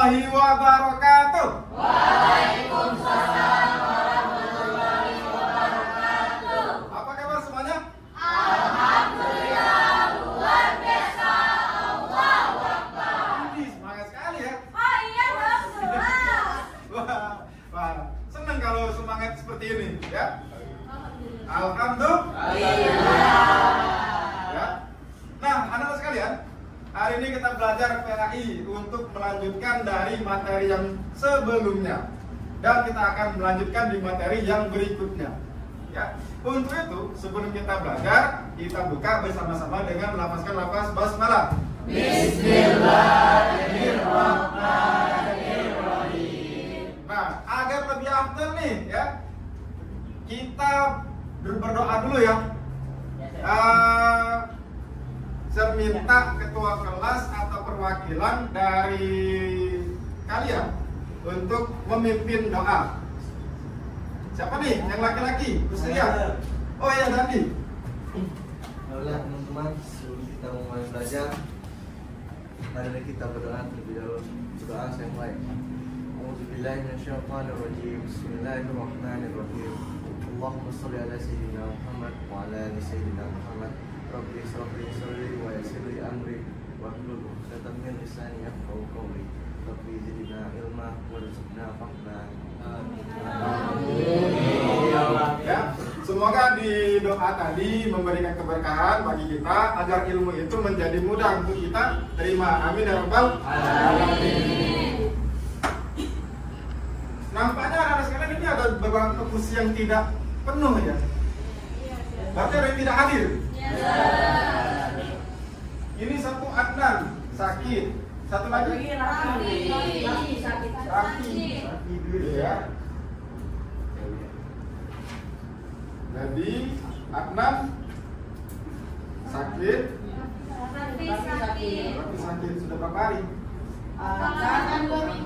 warahmatullahi wabarakatuh. Waalaikumsalam warahmatullahi wabarakatuh. Apa kabar semuanya? Alhamdulillah, luar biasa. Allahu Akbar. Ini semangat sekali ya. Oh iya dong, jelas. Wah, senang kalau semangat seperti ini ya. Alhamdulillah. Ya. Nah, anak-anak sekalian, hari ini kita belajar PAI untuk melanjutkan dari materi yang sebelumnya, dan kita akan melanjutkan di materi yang berikutnya. Ya. Untuk itu, sebelum kita belajar, kita buka bersama-sama dengan melafazkan lafaz basmalah. Bismillahirrahmanirrahim. Nah, agar lebih afdal nih ya, kita berdoa dulu ya. Saya minta ketua kelas atau perwakilan dari kalian untuk memimpin doa. Siapa nih yang laki-laki? Ustazah. Oh ya, tadi. Baiklah teman-teman, sebelum kita mulai belajar, mari kita berdoa terlebih dahulu. Berdoa saya mulai. A'udzubillahi minasyaitonirrajim. Bismillahirrahmanirrahim. Allahumma shalli ala sayyidina Muhammad wa ala ali sayyidina Muhammad. Rabbi shrah li sadri wa yassir li amri wahlul 'uqdatam min lisani yafqahu qawli. Rabbi zidna ilma warzuqna fahma. Ya, semoga di doa tadi memberikan keberkahan bagi kita agar ilmu itu menjadi mudah untuk kita terima. Amin ya rabbal alamin. Nampaknya anak-anak sekalian ini ada beberapa kursi yang tidak penuh ya. Berarti ada yang tidak hadir. Ini satu Adnan sakit, satu lagi Raki dulu ya. Jadi Adnan sakit, Raki sakit sudah berapa hari?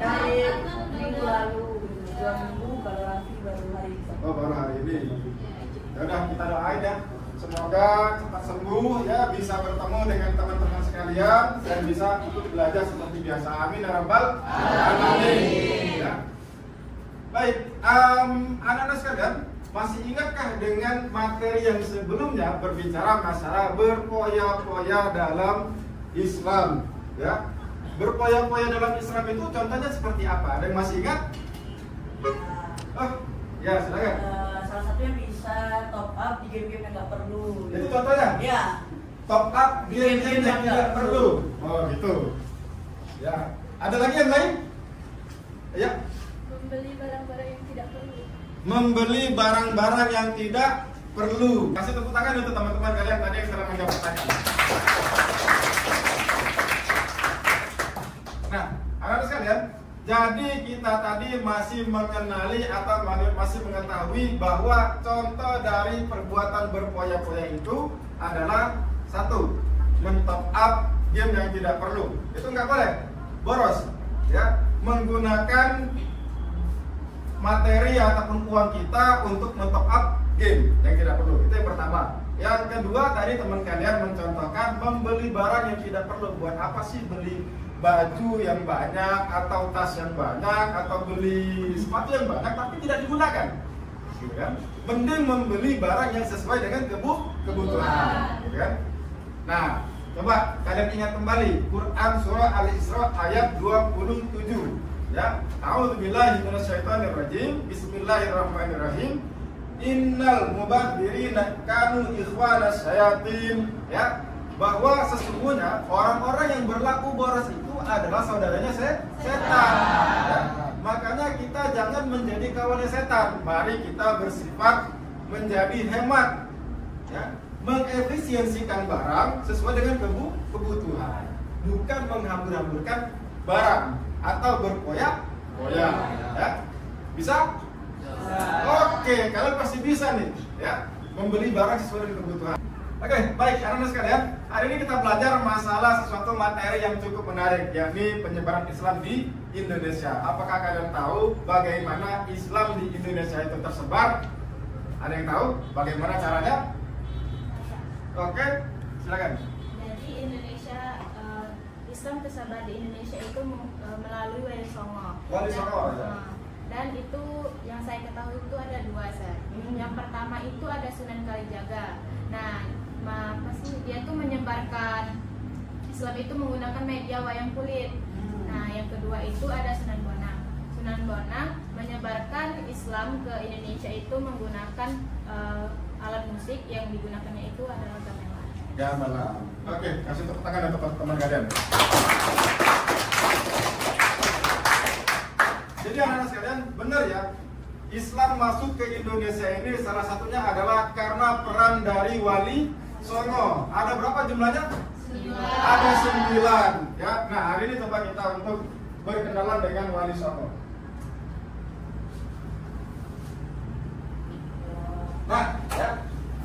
Dari minggu lalu, 2 minggu, kalau Raffi baru hari ini. Oh, baru hari ini. Ya udah, kita doain ya. Semoga cepat sembuh ya, bisa bertemu dengan teman-teman sekalian dan bisa ikut belajar seperti biasa. Amin ya rabbal alamin. Ya. Baik, anak-anak sekalian, masih ingatkah dengan materi yang sebelumnya berbicara masalah berpoya-poya dalam Islam? Ya, berpoya-poya dalam Islam itu contohnya seperti apa? Ada yang masih ingat? Oh, ya silakan. Salah satunya bisa top up di game-game yang nggak perlu. Itu contohnya? Ya. Top up game-game yang tidak perlu. Oh gitu. Ya. Ada lagi yang lain? Ya. Membeli barang-barang yang tidak perlu. Membeli barang-barang yang tidak perlu. Kasih tepuk tangan untuk teman-teman kalian tadi yang telah menjawab pertanyaan. Nah, anak-anak sekalian, jadi kita tadi masih mengenali atau masih mengetahui bahwa contoh dari perbuatan berpoya-poya itu adalah satu, men-top up game yang tidak perlu. Itu nggak boleh. Boros, ya, menggunakan materi ataupun uang kita untuk men-top up game yang tidak perlu. Itu yang pertama. Yang kedua, tadi teman kalian mencontohkan membeli barang yang tidak perlu. Buat apa sih beli baju yang banyak atau tas yang banyak atau beli sepatu yang banyak tapi tidak digunakan, gitu kan? Mending membeli barang yang sesuai dengan kebutuhan, gitu kan? Nah, coba kalian ingat kembali Quran surah Al-Isra ayat 27, ya. A'udzubillahi minasyaitonirrajim. Bismillahirrahmanirrahim. Innal mubadzirina kanu ikhwanas syayatin, ya. Bahwa sesungguhnya orang-orang yang berlaku boros itu adalah saudaranya setan. Ya. Makanya kita jangan menjadi kawannya setan. Mari kita bersifat menjadi hemat, ya. Mengefisiensikan barang sesuai dengan kebutuhan, bukan menghambur-hamburkan barang atau berpoya-poya. Ya. Bisa? Oke, kalian pasti bisa nih, ya. Membeli barang sesuai dengan kebutuhan. Oke, baik anak-anak sekalian, hari ini kita belajar masalah sesuatu materi yang cukup menarik, yakni penyebaran Islam di Indonesia. Apakah kalian tahu bagaimana Islam di Indonesia itu tersebar? Ada yang tahu bagaimana caranya? Oke, silakan. Jadi Indonesia Islam tersebar di Indonesia itu melalui Wali Songo. Wali Songo, ya. Dan itu yang saya ketahui itu ada 2, Sir. Yang pertama itu ada Sunan Kalijaga. Nah, dia tuh menyebarkan Islam itu menggunakan media wayang kulit. Nah, yang kedua itu ada Sunan Bonang. Sunan Bonang menyebarkan Islam ke Indonesia itu menggunakan alat musik yang digunakannya itu adalah gamelan. Gamelan. Oke, kasih tepuk tangan untuk teman kalian. Jadi anak-anak sekalian, benar ya, Islam masuk ke Indonesia ini salah satunya adalah karena peran dari Wali Songo. Ada berapa jumlahnya? 9. Ada 9 ya. Nah, hari ini coba kita untuk berkenalan dengan Wali Songo. Nah, ya,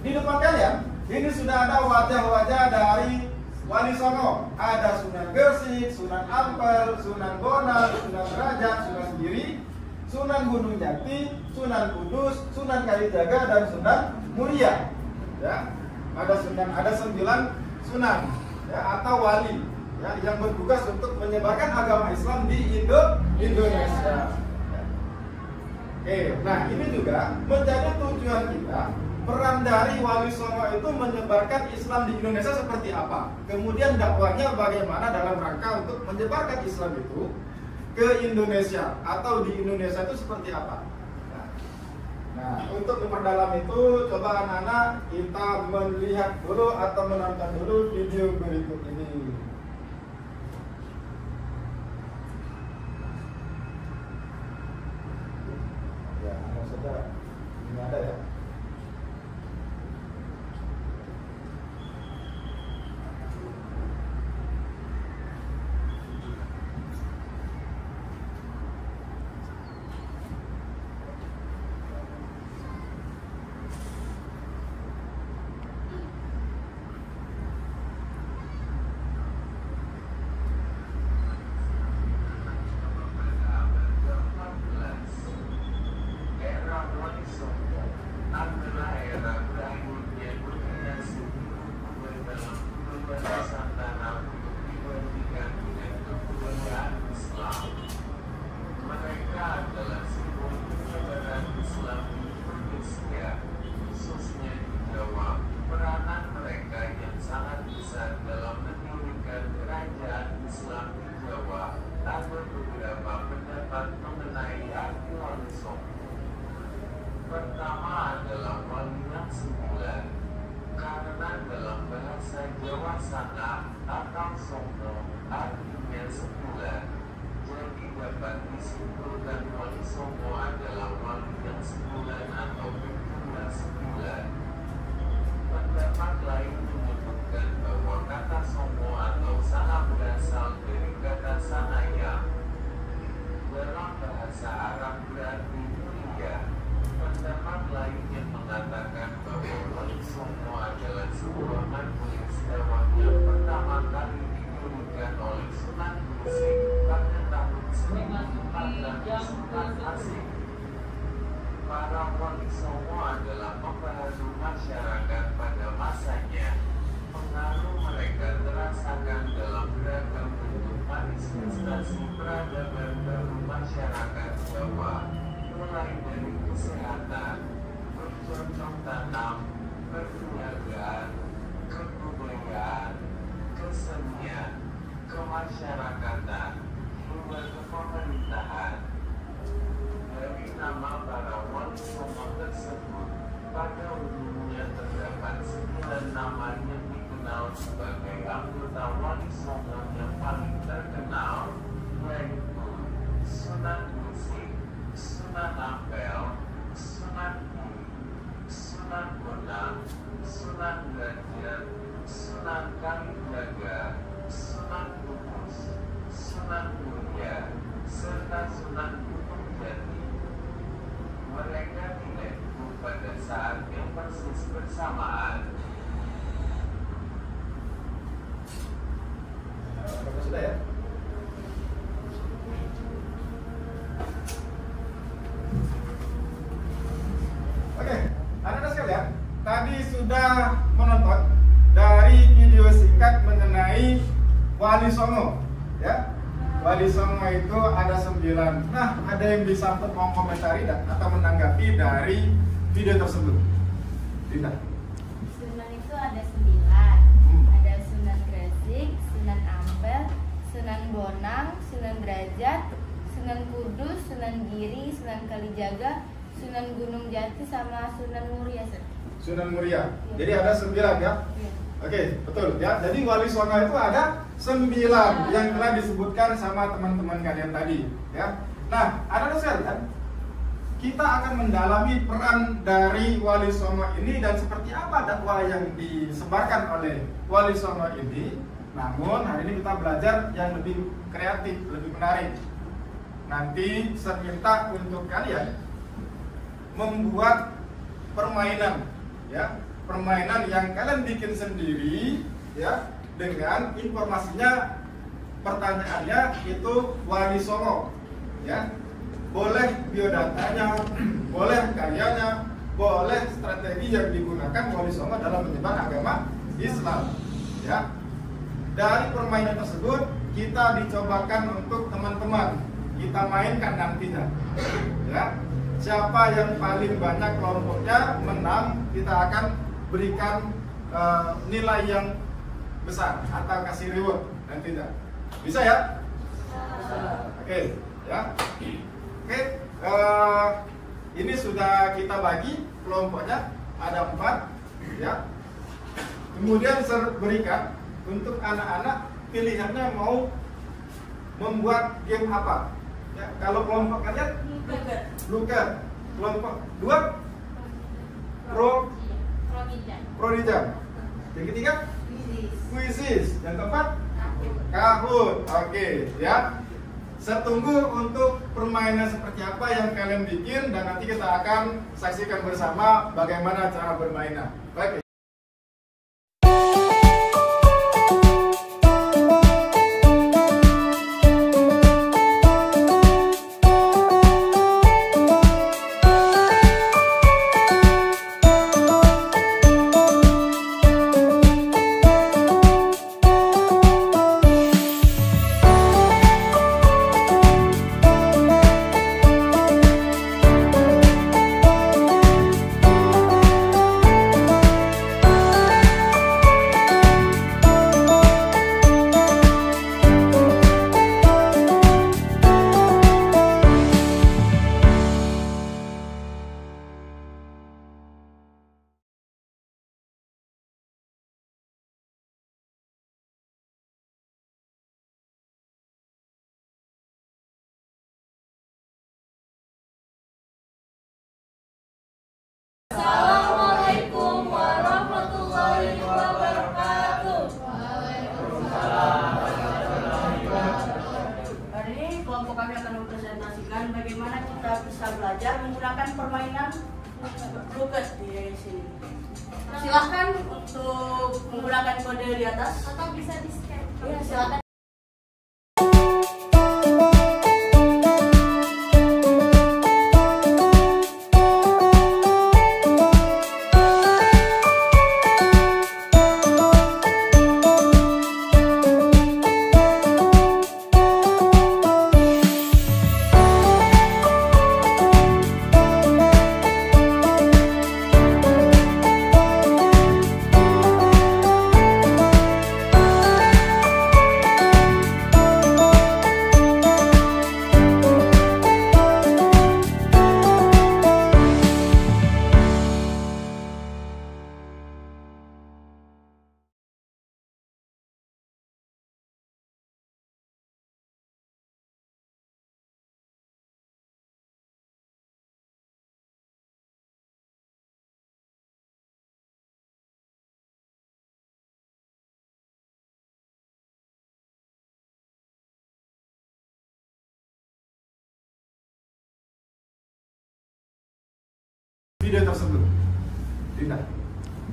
di depan kalian ini sudah ada wajah-wajah dari Wali Songo. Ada Sunan Gresik, Sunan Ampel, Sunan Bonang, Sunan Derajat, Sunan Giri, Sunan Gunung Jati, Sunan Kudus, Sunan Kalijaga, dan Sunan Muria. Ya, ada 9 sunan ya, atau wali ya, yang bertugas untuk menyebarkan agama Islam di Indonesia. Oke, nah ini juga menjadi tujuan kita. Peran dari Wali Songo itu menyebarkan Islam di Indonesia seperti apa? Kemudian dakwahnya bagaimana dalam rangka untuk menyebarkan Islam itu ke Indonesia atau di Indonesia itu seperti apa? Nah, untuk memperdalam itu coba anak-anak kita melihat dulu atau menonton dulu video berikut ini. Ya, maksudnya ini ada ya. Pertama adalah wali yang 9, karena dalam bahasa Jawa sana atau Songo artinya 9. Jadi dapat disimpulkan Wali Songo adalah wali yang 9 atau berjumlah 9. Pendapat lain menyebutkan bahwa kata Songo atau sana berasal dari kata sanaya. Dalam bahasa Arab berarti mulia. Pendapat lain yang mengatakan bahwa Wali Songo adalah sebuah majelis dakwah yang pertama kali didirikan oleh Sunan Gresik pada tahun 1404 Masehi. Para Wali Songo adalah pembaharu masyarakat pada masanya. Pengaruh mereka terasakan dalam beragam bentuk manifestasi peradaban baru masyarakat Jawa, mulai dari kesehatan, bercocok tanam, perniagaan, kebudayaan, kesenian, kemasyarakatan, hingga kepemerintahan. Dari nama para Wali Songo tersebut, pada umumnya terdapat 9 nama yang dikenal sebagai anggota Wali Songo yang paling terkenal, yaitu Sunan Gresik, Sunan Ampel, Sunan Giri, Sunan Bonang, Sunan Derajat, Sunan Kalijaga, Sunan Kudus, Sunan Muria, serta Sunan Gunung Jati. Mereka dilahirkan pada saat yang persis bersamaan. Sudah ya? Oke, anak-anak sekalian, tadi sudah menonton dari video singkat Wali Songo, ya. Wali Songo itu ada 9. Nah, ada yang bisa mengomentari atau menanggapi dari video tersebut? Tidak. Sunan itu ada 9. Ada Sunan Gresik, Sunan Ampel, Sunan Bonang, Sunan Derajat, Sunan Kudus, Sunan Giri, Sunan Kalijaga, Sunan Gunung Jati, sama Sunan Muria. Sunan Muria. Jadi ada 9 ya? Iya. Oke, betul ya. Jadi Wali Songo itu ada 9 yang telah disebutkan sama teman-teman kalian tadi, ya. Nah, ada sekalian, kita akan mendalami peran dari Wali Songo ini dan seperti apa dakwah yang disebarkan oleh Wali Songo ini. Namun hari ini kita belajar yang lebih kreatif, lebih menarik. Nanti saya minta untuk kalian membuat permainan, ya. Permainan yang kalian bikin sendiri, ya, dengan informasinya, pertanyaannya itu Wali Songo, ya. Boleh biodatanya, boleh karyanya, boleh strategi yang digunakan Wali Songo dalam menyebar agama Islam, ya. Dari permainan tersebut kita dicobakan untuk teman-teman kita mainkan nantinya, ya. Siapa yang paling banyak kelompoknya menang, kita akan berikan nilai yang besar atau kasih reward nantinya. Bisa ya? Oke, ya. Oke, ini sudah kita bagi kelompoknya ada 4, ya. Kemudian saya berikan untuk anak-anak pilihannya mau membuat game apa. Ya, kalau kelompok kalian Luka, kelompok 2 Prodijan. Yang ketiga Kuisis. Yang keempat Kahoot. Oke, ya. Saya tunggu untuk permainan seperti apa yang kalian bikin dan nanti kita akan saksikan bersama bagaimana cara bermainnya. Baik. Assalamualaikum warahmatullahi wabarakatuh. Hari ini kelompok kami akan mempresentasikan bagaimana kita bisa belajar menggunakan permainan Luket di sini. Silahkan untuk menggunakan kode di atas. Atau bisa di-scan. Ya, silakan. Video tersebut. Tidak.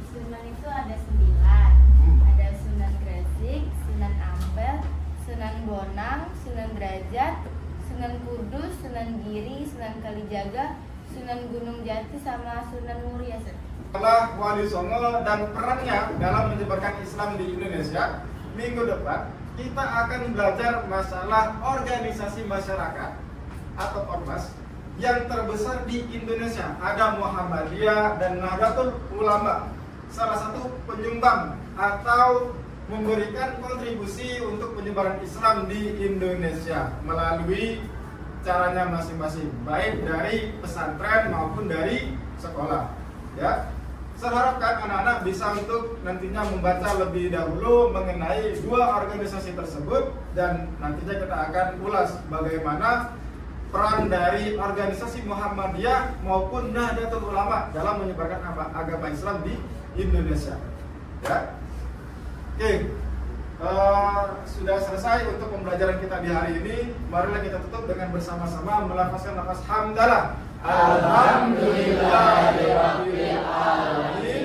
Sunan itu ada 9. Ada Sunan Gresik, Sunan Ampel, Sunan Bonang, Sunan Derajat, Sunan Kudus, Sunan Giri, Sunan Kalijaga, Sunan Gunung Jati, sama Sunan Muria. Setelah Wali Songo dan perannya dalam menyebarkan Islam di Indonesia, minggu depan kita akan belajar masalah organisasi masyarakat atau ormas yang terbesar di Indonesia. Ada Muhammadiyah dan Nahdlatul Ulama, salah satu penyumbang atau memberikan kontribusi untuk penyebaran Islam di Indonesia melalui caranya masing-masing, baik dari pesantren maupun dari sekolah. Ya, saya harapkan anak-anak bisa untuk nantinya membaca lebih dahulu mengenai dua organisasi tersebut, dan nantinya kita akan ulas bagaimana peran dari organisasi Muhammadiyah maupun Nahdlatul Ulama dalam menyebarkan agama Islam di Indonesia. Ya. Oke, sudah selesai untuk pembelajaran kita di hari ini. Marilah kita tutup dengan bersama-sama melafazkan lafaz hamdalah. Alhamdulillahirabbil alamin.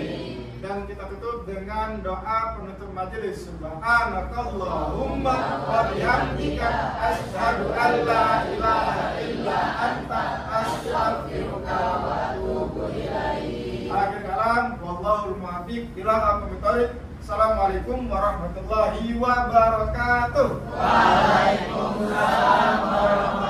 Dan kita tutup dengan doa penutup majelis. Subhanakallahumma wa bihamdika asyhadu an la ilaha illa anta astaghfiruka wa atubu ilaik. Akhir kalam, wallahul muwaffiq ila aqwamit thoriq. Assalamualaikum warahmatullahi wabarakatuh. Waalaikumsalam warahmatullahi wabarakatuh.